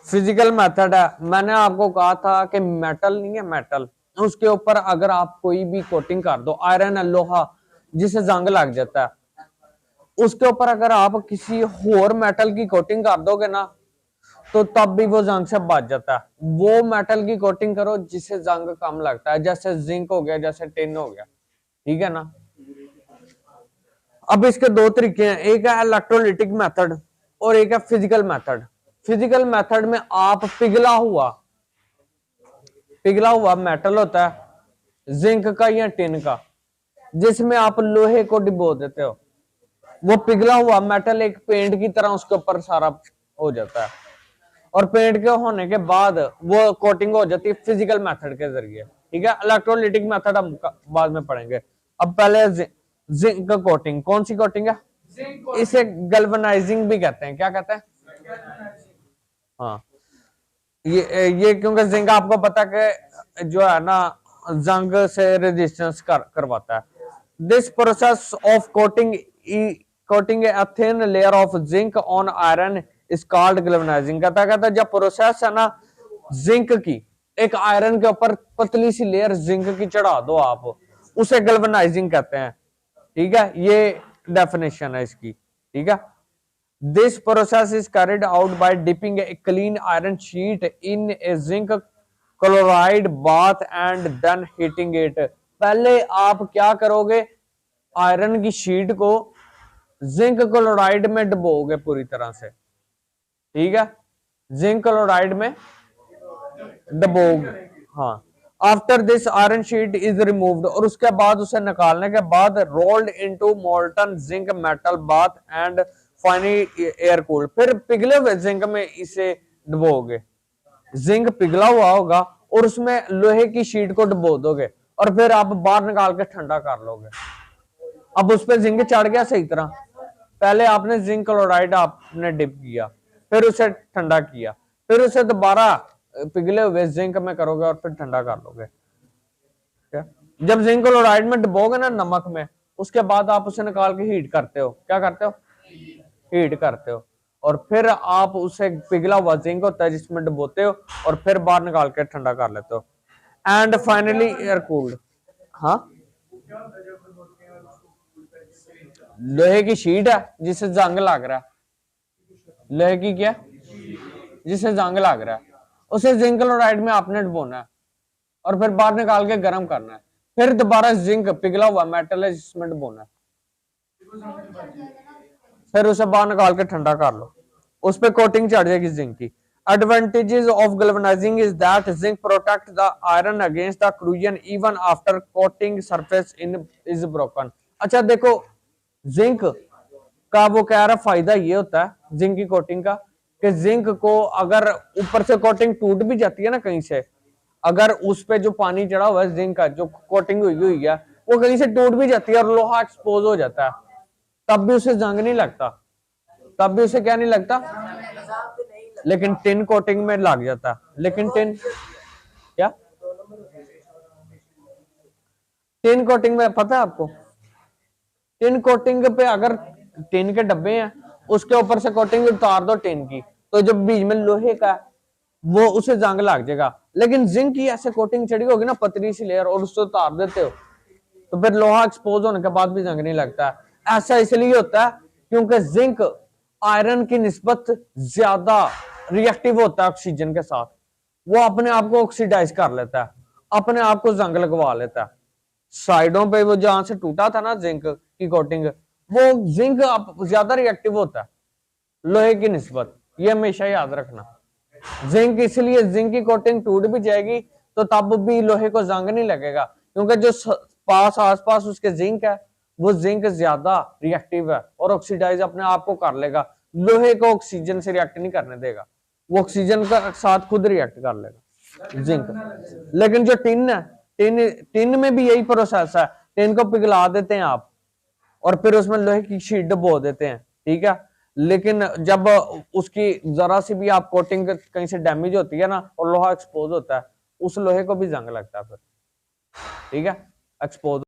Physical method है, मैंने आपको कहा था कि मेटल नहीं है, मेटल उसके ऊपर अगर आप कोई भी कोटिंग कर दो, आयरन है, लोहा जिसे जंग लग जाता है, उसके ऊपर अगर आप किसी और मेटल की कोटिंग कर दोगे ना तो तब भी वो जंग से बच जाता है। वो मेटल की कोटिंग करो जिससे जंग कम लगता है, जैसे जिंक हो गया, जैसे टिन हो गया, ठीक है ना। अब इसके दो तरीके हैं, एक है इलेक्ट्रोलिटिक मेथड और एक है फिजिकल मेथड। फिजिकल मेथड में आप पिघला हुआ मेटल होता है जिंक का या टिन का, जिसमें आप लोहे को डिबो देते हो, वो पिघला हुआ मेटल एक पेंट की तरह उसके ऊपर सारा हो जाता है, और पेंट के होने के बाद वो कोटिंग हो जाती है फिजिकल मेथड के जरिए, ठीक है। इलेक्ट्रोलिटिक मेथड हम बाद में पढ़ेंगे। अब पहले जिंक कोटिंग, कौन सी कोटिंग है, इसे गल्वनाइजिंग भी कहते हैं, क्या कहते हैं, हाँ। ये क्योंकि जिंक आपको पता कि जो है ना जंग से रेजिस्टेंस करवाता है। This process of coating a thin layer of zinc on iron is called galvanizing। कहता जब प्रोसेस है ना जिंक की, एक आयरन के ऊपर पतली सी लेयर जिंक की चढ़ा दो आप, उसे गल्वनाइजिंग कहते हैं, ठीक है। ये डेफिनेशन है इसकी, ठीक है। This process is carried out by dipping a clean iron sheet in a zinc chloride bath and then heating it। पहले आप क्या करोगे, आयरन की शीट को जिंक क्लोराइड में डुबोगे पूरी तरह से, ठीक है, जिंक क्लोराइड में डुबोगे, हाँ। After this iron sheet is removed, और उसके बाद उसे निकालने के बाद rolled into molten zinc metal bath and finally air cooled. फिर पिघले हुए जिंक में इसे डुबोगे, जिंक पिघला हुआ होगा और उसमें लोहे की शीट को डुबो दोगे और फिर आप बाहर निकाल के ठंडा कर लोगे। अब उस पर जिंक चढ़ गया सही तरह, पहले आपने जिंक क्लोराइड आपने डिप किया, फिर उसे ठंडा किया, फिर उसे दोबारा पिघले हुए जिंक में करोगे और फिर ठंडा कर लोगे। जब जिंक क्लोराइड में डुबोगे ना नमक में, उसके बाद आप उसे निकाल के हीट करते हो, क्या करते हो, हीट करते हो, और फिर आप उसे पिघला हुआ जिंक होता है जिसमें डुबोते हो और फिर बाहर निकाल के ठंडा कर लेते हो। And finally air cooled. हाँ, लोहे की शीट है जिसे जंग लग रहा है, लोहे की क्या, जिसे जंग लग रहा है, उसे जिंक क्लोराइड में आपने डुबोना है और फिर बाहर निकाल के गर्म करना है, फिर दोबारा जिंक पिघला हुआ मेटल है जिसमें डुबोना है, फिर उसे बाहर निकाल के ठंडा कर लो, उस पर कोटिंग चढ़ जाएगी जिंक की। Advantages of galvanizing is that zinc protect the iron against the corrosion even after coating surface is broken। अच्छा देखो, जिंक का वो कह रहा फायदा ये होता है जिंक की कोटिंग का कि जिंक को अगर ऊपर से कोटिंग टूट भी जाती है ना कहीं से, अगर उस पे जो पानी चढ़ा हुआ है जिंक का जो कोटिंग हुई है वो कहीं से टूट भी जाती है और लोहा एक्सपोज हो जाता है, तब भी उसे जंग नहीं लगता, तब भी उसे क्या नहीं लगता, लेकिन टिन कोटिंग में लग जाता है। लेकिन टिन क्या, टिन कोटिंग में पता है आपको, टिन कोटिंग पे अगर टिन के डब्बे हैं उसके ऊपर से कोटिंग उतार दो टिन की, तो जब बीच में लोहे का वो उसे जंग लग जाएगा। लेकिन जिंक की ऐसे कोटिंग चढ़ी होगी ना पतली सी लेयर और उससे उतार देते हो तो फिर लोहा एक्सपोज होने के बाद भी जंग नहीं लगता। ऐसा इसलिए होता है क्योंकि जिंक आयरन की निस्बत ज्यादा रिएक्टिव होता है ऑक्सीजन के साथ, वो अपने आप को ऑक्सीडाइज कर लेता है, अपने आप को जंग लगवा लेता है। साइडों पे वो जहां से टूटा था ना जिंक की कोटिंग, वो जिंक ज्यादा रिएक्टिव होता है लोहे की निस्बत, ये हमेशा याद रखना। जिंक इसलिए जिंक की कोटिंग टूट भी जाएगी तो तब भी लोहे को जंग नहीं लगेगा क्योंकि जो पास आसपास उसके जिंक है वो जिंक ज्यादा रिएक्टिव है और ऑक्सीडाइज अपने आप को कर लेगा, लोहे को ऑक्सीजन से रिएक्ट नहीं करने देगा, वो ऑक्सीजन के साथ खुद रिएक्ट कर लेगा जिंक। लेकिन जो टिन है, टिन में भी यही प्रोसेस है, टिन को पिघला देते हैं आप और फिर उसमें लोहे की शीट डुबो देते हैं, ठीक है। लेकिन जब उसकी जरा सी भी आप कोटिंग कहीं से डैमेज होती है ना और लोहा एक्सपोज होता है, उस लोहे को भी जंग लगता है फिर, ठीक है, एक्सपोज